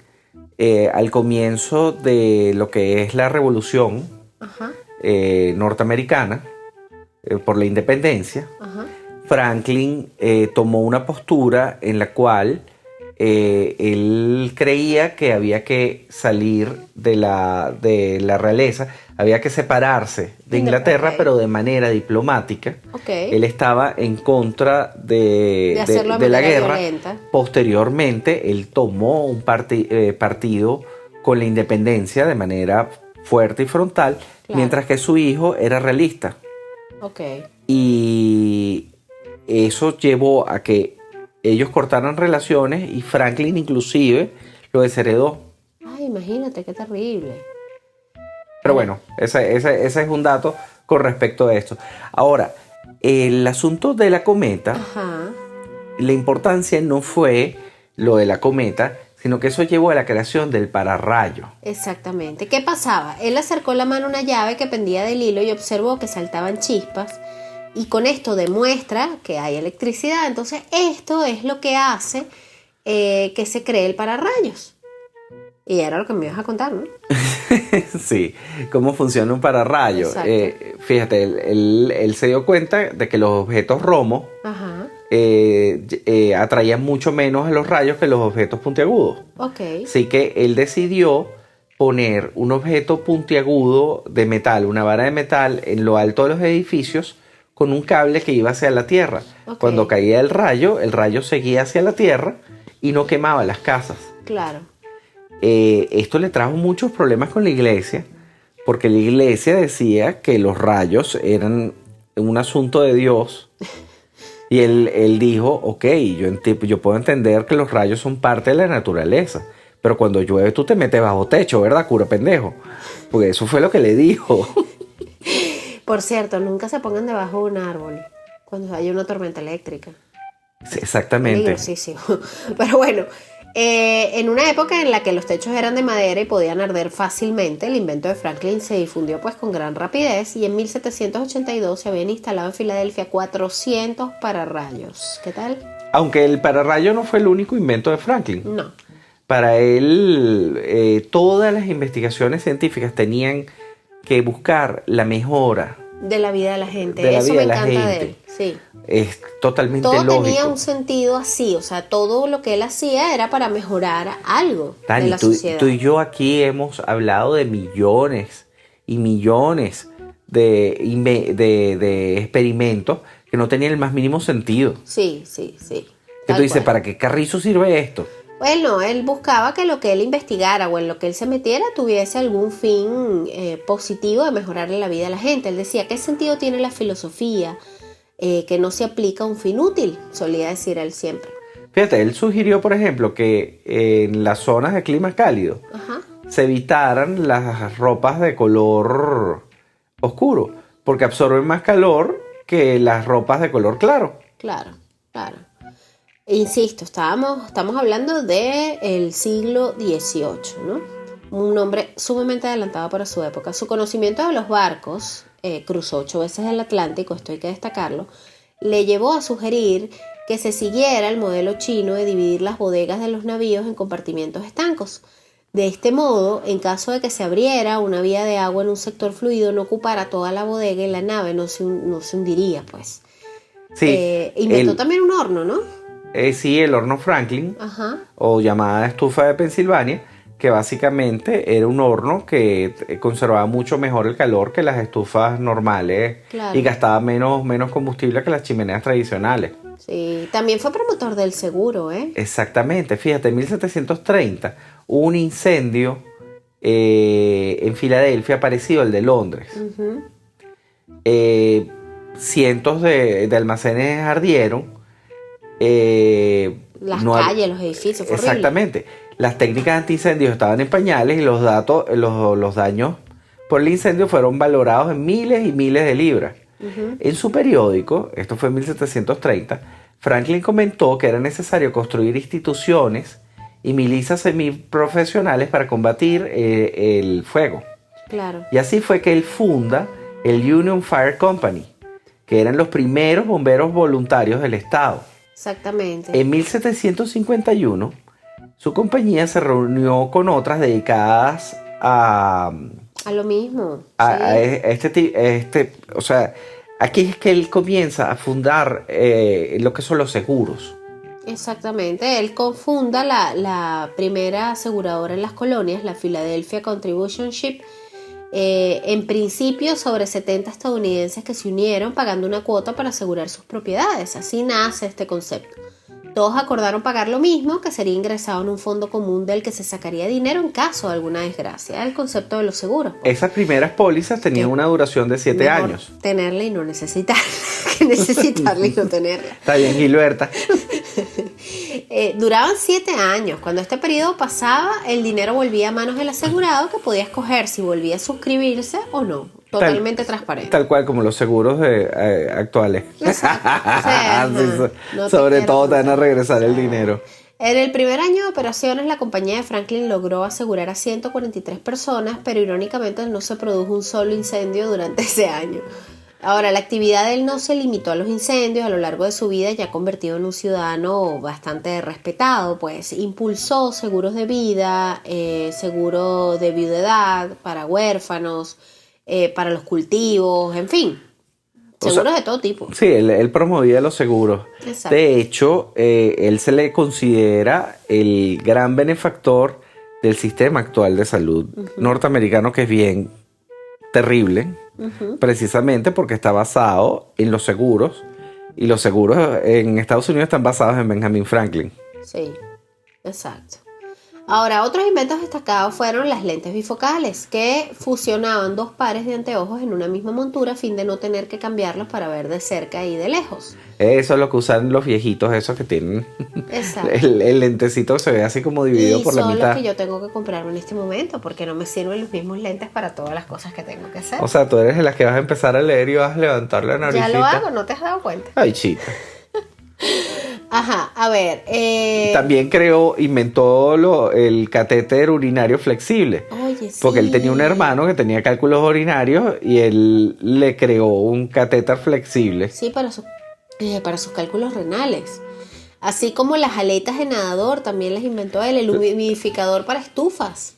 al comienzo de lo que es la revolución norteamericana, por la independencia, Franklin tomó una postura en la cual él creía que había que salir de la realeza, había que separarse de Inglaterra, pero de manera diplomática. Él estaba en contra de la guerra. Violenta. Posteriormente, él tomó un partido con la independencia de manera fuerte y frontal, mientras que su hijo era realista. Y eso llevó a que ellos cortaran relaciones y Franklin inclusive lo desheredó. Ay, imagínate, qué terrible. Pero bueno, ese es un dato con respecto a esto. Ahora, el asunto de la cometa, la importancia no fue lo de la cometa, sino que eso llevó a la creación del pararrayo. Exactamente. ¿Qué pasaba? Él acercó la mano a una llave que pendía del hilo y observó que saltaban chispas. Y con esto demuestra que hay electricidad. Entonces esto es lo que hace que se cree el pararrayos. Y era lo que me ibas a contar, ¿no? Sí, cómo funciona un pararrayo. Fíjate, él se dio cuenta de que los objetos romos atraían mucho menos a los rayos que los objetos puntiagudos. Así que él decidió poner un objeto puntiagudo de metal, una vara de metal, en lo alto de los edificios, con un cable que iba hacia la tierra. Cuando caía el rayo seguía hacia la tierra y no quemaba las casas. Claro. Esto le trajo muchos problemas con la iglesia, porque la iglesia decía que los rayos eran un asunto de Dios. Y él dijo, ok, yo puedo entender que los rayos son parte de la naturaleza, pero cuando llueve tú te metes bajo techo, ¿verdad, cura pendejo? Porque eso fue lo que le dijo. Por cierto, nunca se pongan debajo de un árbol cuando haya una tormenta eléctrica. Sí, exactamente. Pero bueno, en una época en la que los techos eran de madera y podían arder fácilmente, el invento de Franklin se difundió pues con gran rapidez y en 1782 se habían instalado en Filadelfia 400 pararrayos. ¿Qué tal? Aunque el pararrayo no fue el único invento de Franklin. No. Para él, todas las investigaciones científicas tenían que buscar la mejora de la vida de la gente. Eso me encanta de él. Sí. Es totalmente todo lógico. Todo tenía un sentido así, o sea, todo lo que él hacía era para mejorar algo Dani, de la sociedad. Tú y yo aquí hemos hablado de millones y millones de experimentos que no tenían el más mínimo sentido. Sí. Que tú dices, ¿para qué carrizo sirve esto? Bueno, él buscaba que lo que él investigara o en lo que él se metiera tuviese algún fin positivo de mejorarle la vida a la gente. Él decía, ¿qué sentido tiene la filosofía que no se aplica a un fin útil? Solía decir él siempre. Fíjate, él sugirió, por ejemplo, que en las zonas de clima cálido se evitaran las ropas de color oscuro, porque absorben más calor que las ropas de color claro. Claro. Insisto, estamos hablando del siglo XVIII, ¿no? Un hombre sumamente adelantado para su época. Su conocimiento de los barcos, cruzó 8 veces el Atlántico, esto hay que destacarlo, le llevó a sugerir que se siguiera el modelo chino de dividir las bodegas de los navíos en compartimientos estancos. De este modo, en caso de que se abriera una vía de agua en un sector fluido, no ocupara toda la bodega y la nave no se hundiría, pues. Sí, inventó también un horno, ¿no? Sí, el horno Franklin, o llamada estufa de Pensilvania, que básicamente era un horno que conservaba mucho mejor el calor que las estufas normales. Claro. Y gastaba menos combustible que las chimeneas tradicionales. Sí, también fue promotor del seguro, ¿eh? Exactamente, fíjate, en 1730 hubo un incendio en Filadelfia parecido al de Londres. cientos de almacenes ardieron. Las no calles, los edificios, fue horrible. Exactamente. Las técnicas antiincendios estaban en pañales y los daños por el incendio fueron valorados en miles y miles de libras. En su periódico, esto fue en 1730, Franklin comentó que era necesario construir instituciones y milicias semiprofesionales para combatir el fuego. Claro. Y así fue que él funda el Union Fire Company, que eran los primeros bomberos voluntarios del estado. Exactamente. En 1751, su compañía se reunió con otras dedicadas a lo mismo. o sea, aquí es que él comienza a fundar lo que son los seguros. Exactamente. Él confunda la primera aseguradora en las colonias, la Philadelphia Contribution Ship. En principio, sobre 70 estadounidenses que se unieron pagando una cuota para asegurar sus propiedades. Así nace este concepto. Todos acordaron pagar lo mismo, que sería ingresado en un fondo común del que se sacaría dinero en caso de alguna desgracia. El concepto de los seguros. Pues. Esas primeras pólizas tenían una duración de 7 años. Tenerla y no necesitarla, que necesitarla y no tenerla. Está bien, Gilberta. Duraban 7 años. Cuando este periodo pasaba, el dinero volvía a manos del asegurado, que podía escoger si volvía a suscribirse o no. Totalmente transparente. Tal cual como los seguros actuales. Exacto. O sea, no sobre todo te van a regresar el dinero. En el primer año de operaciones, la compañía de Franklin logró asegurar a 143 personas, pero irónicamente no se produjo un solo incendio durante ese año. Ahora, la actividad de él no se limitó a los incendios. A lo largo de su vida, ya convertido en un ciudadano bastante respetado, pues impulsó seguros de vida, seguro de viudedad para huérfanos, para los cultivos, en fin, seguros de todo tipo. Sí, él promovía los seguros. Exacto. De hecho, él se le considera el gran benefactor del sistema actual de salud norteamericano, que es bien terrible, precisamente porque está basado en los seguros, y los seguros en Estados Unidos están basados en Benjamin Franklin. Sí, exacto. Ahora, otros inventos destacados fueron las lentes bifocales, que fusionaban 2 pares de anteojos en una misma montura a fin de no tener que cambiarlos para ver de cerca y de lejos. Eso es lo que usan los viejitos, esos que tienen el lentecito que se ve así como dividido por la mitad. Y son los que yo tengo que comprarme en este momento, porque no me sirven los mismos lentes para todas las cosas que tengo que hacer. O sea, tú eres de las que vas a empezar a leer y vas a levantar la naricita. Ya lo hago, ¿no te has dado cuenta? Ay, chica. Ajá, a ver. También inventó el catéter urinario flexible. Oye, sí. Porque él tenía un hermano que tenía cálculos urinarios y él le creó un catéter flexible. Sí, para sus cálculos renales. Así como las aletas de nadador también las inventó él. El humidificador para estufas.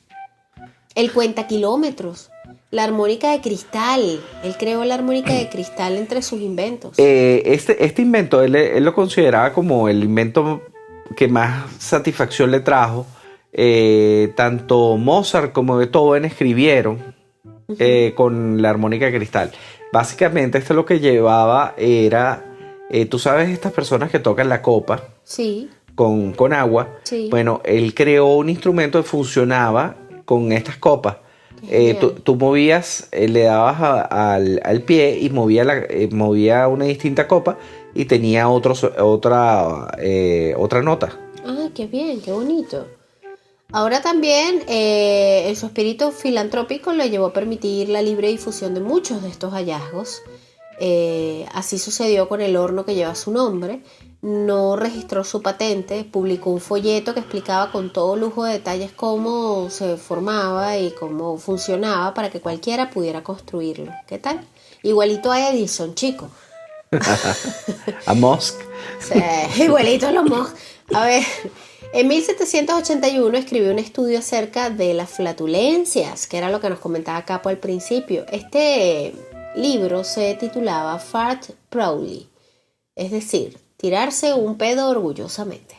El cuentakilómetros. La armónica de cristal. Él creó la armónica de cristal entre sus inventos. Este invento, él lo consideraba como el invento que más satisfacción le trajo. Tanto Mozart como Beethoven escribieron con la armónica de cristal. Básicamente esto lo que llevaba era, tú sabes, estas personas que tocan la copa. Sí. Con agua. Sí. Bueno, él creó un instrumento que funcionaba con estas copas. Tú movías, le dabas al pie y movía una distinta copa y tenía otra nota. Ah, qué bien, qué bonito. Ahora también en su espíritu filantrópico le llevó a permitir la libre difusión de muchos de estos hallazgos. Así sucedió con el horno que lleva su nombre. No registró su patente, publicó un folleto que explicaba con todo lujo de detalles cómo se formaba y cómo funcionaba para que cualquiera pudiera construirlo. ¿Qué tal? Igualito a Edison, chico. A Musk. Sí, igualito a los Musk. A ver, en 1781 escribió un estudio acerca de las flatulencias, que era lo que nos comentaba Capo al principio. Este libro se titulaba Fart Proudly, es decir, tirarse un pedo orgullosamente.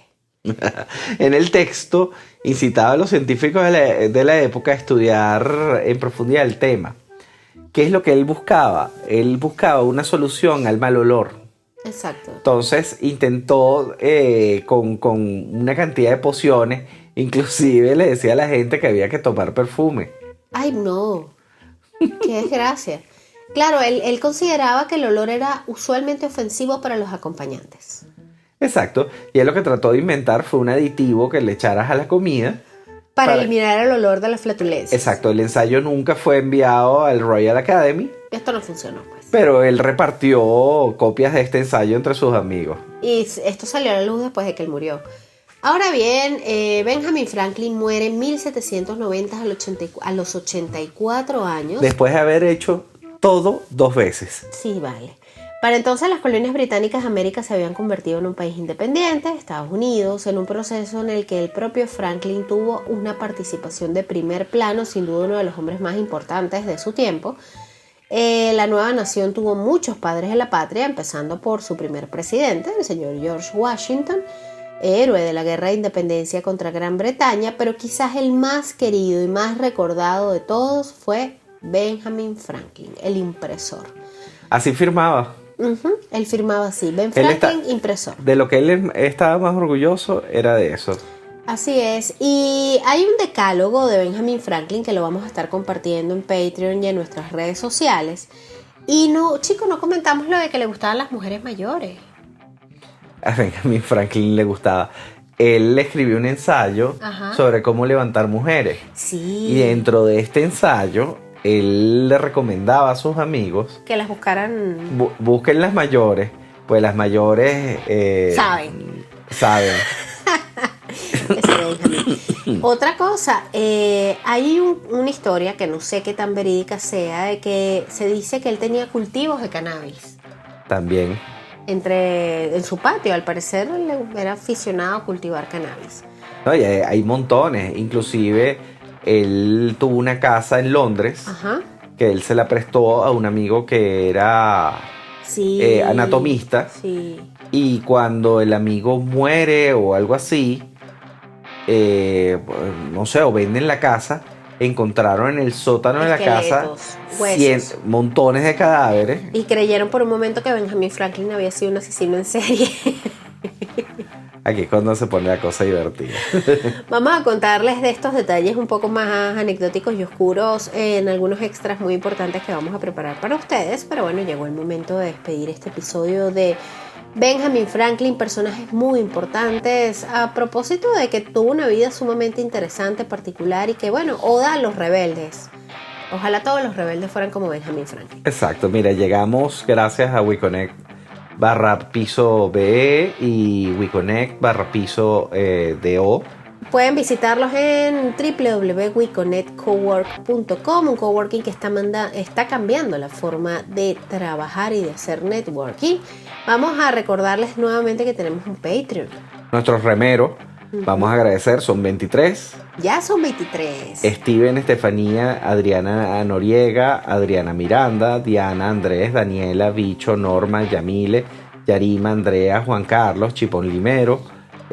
En el texto incitaba a los científicos de la época a estudiar en profundidad el tema. ¿Qué es lo que él buscaba? Él buscaba una solución al mal olor. Exacto. Entonces intentó con una cantidad de pociones, inclusive le decía a la gente que había que tomar perfume. Ay, no. Qué desgracia. Claro, él consideraba que el olor era usualmente ofensivo para los acompañantes. Exacto, y él lo que trató de inventar fue un aditivo que le echaras a la comida. Para eliminar el olor de la flatulencia. Exacto, el ensayo nunca fue enviado al Royal Academy. Esto no funcionó, pues. Pero él repartió copias de este ensayo entre sus amigos. Y esto salió a la luz después de que él murió. Ahora bien, Benjamin Franklin muere en 1790 a los 84 años. Después de haber hecho todo 2 veces. Sí, vale. Para entonces las colonias británicas de América se habían convertido en un país independiente, Estados Unidos, en un proceso en el que el propio Franklin tuvo una participación de primer plano, sin duda uno de los hombres más importantes de su tiempo. La nueva nación tuvo muchos padres de la patria, empezando por su primer presidente, el señor George Washington, héroe de la guerra de independencia contra Gran Bretaña, pero quizás el más querido y más recordado de todos fue Benjamin Franklin, el impresor. Así firmaba. Él firmaba así, Ben Franklin, impresor. De lo que él estaba más orgulloso era de eso. Así es, y hay un decálogo de Benjamin Franklin que lo vamos a estar compartiendo en Patreon y en nuestras redes sociales. Y no, chicos, no comentamos lo de que le gustaban las mujeres mayores. A Benjamin Franklin le gustaba. Él le escribió un ensayo sobre cómo levantar mujeres. Sí. Y dentro de este ensayo, él le recomendaba a sus amigos que las buscaran. Busquen las mayores, pues las mayores saben. Otra cosa, hay una historia que no sé qué tan verídica sea, de que se dice que él tenía cultivos de cannabis. También. En su patio, al parecer él era aficionado a cultivar cannabis. No, y hay montones, inclusive él tuvo una casa en Londres que él se la prestó a un amigo que era anatomista. Sí. Y cuando el amigo muere o algo así, no sé, o venden la casa, encontraron en el sótano de la casa montones de cadáveres. Y creyeron por un momento que Benjamin Franklin había sido un asesino en serie. Aquí es cuando se pone la cosa divertida. Vamos a contarles de estos detalles un poco más anecdóticos y oscuros en algunos extras muy importantes que vamos a preparar para ustedes. Pero bueno, llegó el momento de despedir este episodio de Benjamin Franklin, personajes muy importantes, a propósito de que tuvo una vida sumamente interesante, particular y que, bueno, oda a los rebeldes. Ojalá todos los rebeldes fueran como Benjamin Franklin. Exacto, mira, llegamos gracias a WeConnect /piso BE y WeConnect /piso DO. Pueden visitarlos en www.weconnectcowork.com, un coworking que está cambiando la forma de trabajar y de hacer networking. Vamos a recordarles nuevamente que tenemos un Patreon. Nuestros remeros, vamos a agradecer, son 23. Ya son 23. Steven, Estefanía, Adriana Noriega, Adriana Miranda, Diana, Andrés, Daniela, Bicho, Norma, Yamile, Yarima, Andrea, Juan Carlos, Chipón Limero,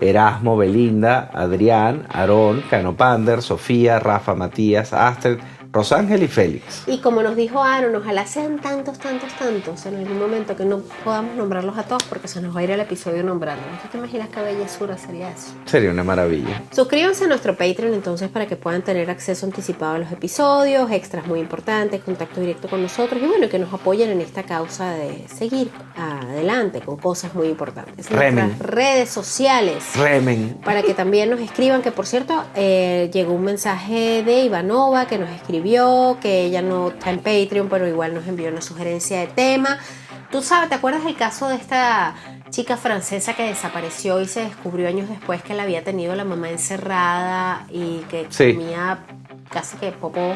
Erasmo, Belinda, Adrián, Aarón, Canopander, Sofía, Rafa, Matías, Astrid, Rosángel y Félix. Y como nos dijo Aaron, ojalá sean tantos en algún momento que no podamos nombrarlos a todos porque se nos va a ir el episodio nombrando. ¿No te imaginas qué bellezura sería eso? Sería una maravilla. Suscríbanse a nuestro Patreon entonces para que puedan tener acceso anticipado a los episodios, extras muy importantes, contacto directo con nosotros y bueno, que nos apoyen en esta causa de seguir adelante con cosas muy importantes. Nuestras redes sociales. Para que también nos escriban, que por cierto, llegó un mensaje de Ivanova que nos escribió que ella no está en Patreon, pero igual nos envió una sugerencia de tema. Tú sabes, ¿te acuerdas del caso de esta chica francesa que desapareció y se descubrió años después que la había tenido la mamá encerrada y que comía casi que popó?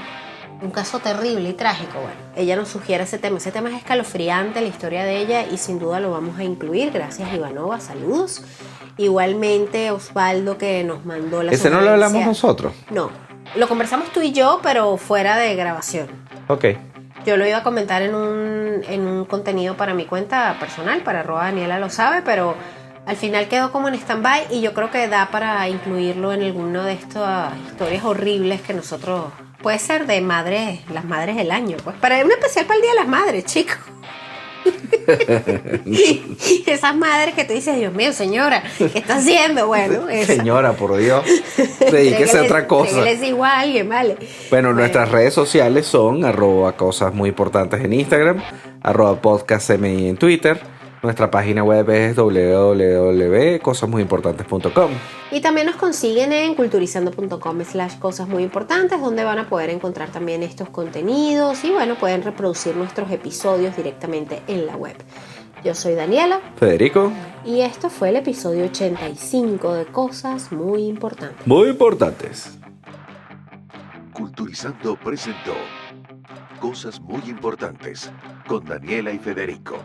Un caso terrible y trágico. Bueno, ella nos sugiere ese tema. Ese tema es escalofriante, la historia de ella, y sin duda lo vamos a incluir. Gracias, Ivanova. Saludos. Igualmente, Osvaldo, que nos mandó la ¿Ese no lo hablamos nosotros? No. Lo conversamos tú y yo, pero fuera de grabación. Ok. Yo lo iba a comentar en un contenido para mi cuenta personal, para @Daniela lo sabe, pero al final quedó como en stand-by y yo creo que da para incluirlo en alguna de estas historias horribles que nosotros... Puede ser de madres, las madres del año, pues. Para un especial para el Día de las Madres, chicos. Esas madres que te dicen, Dios mío, señora, ¿qué está haciendo? Bueno, esa. Señora, por Dios, dedíquese a otra cosa. Les digo a alguien, ¿vale? Bueno, nuestras redes sociales son @cosas muy importantes en Instagram, @podcastmi en Twitter. Nuestra página web es www.cosasmuyimportantes.com. Y también nos consiguen en culturizando.com/cosas muy importantes, donde van a poder encontrar también estos contenidos y bueno, pueden reproducir nuestros episodios directamente en la web. Yo soy Daniela. Federico. Y esto fue el episodio 85 de Cosas Muy Importantes. Muy importantes. Culturizando presentó Cosas muy importantes con Daniela y Federico.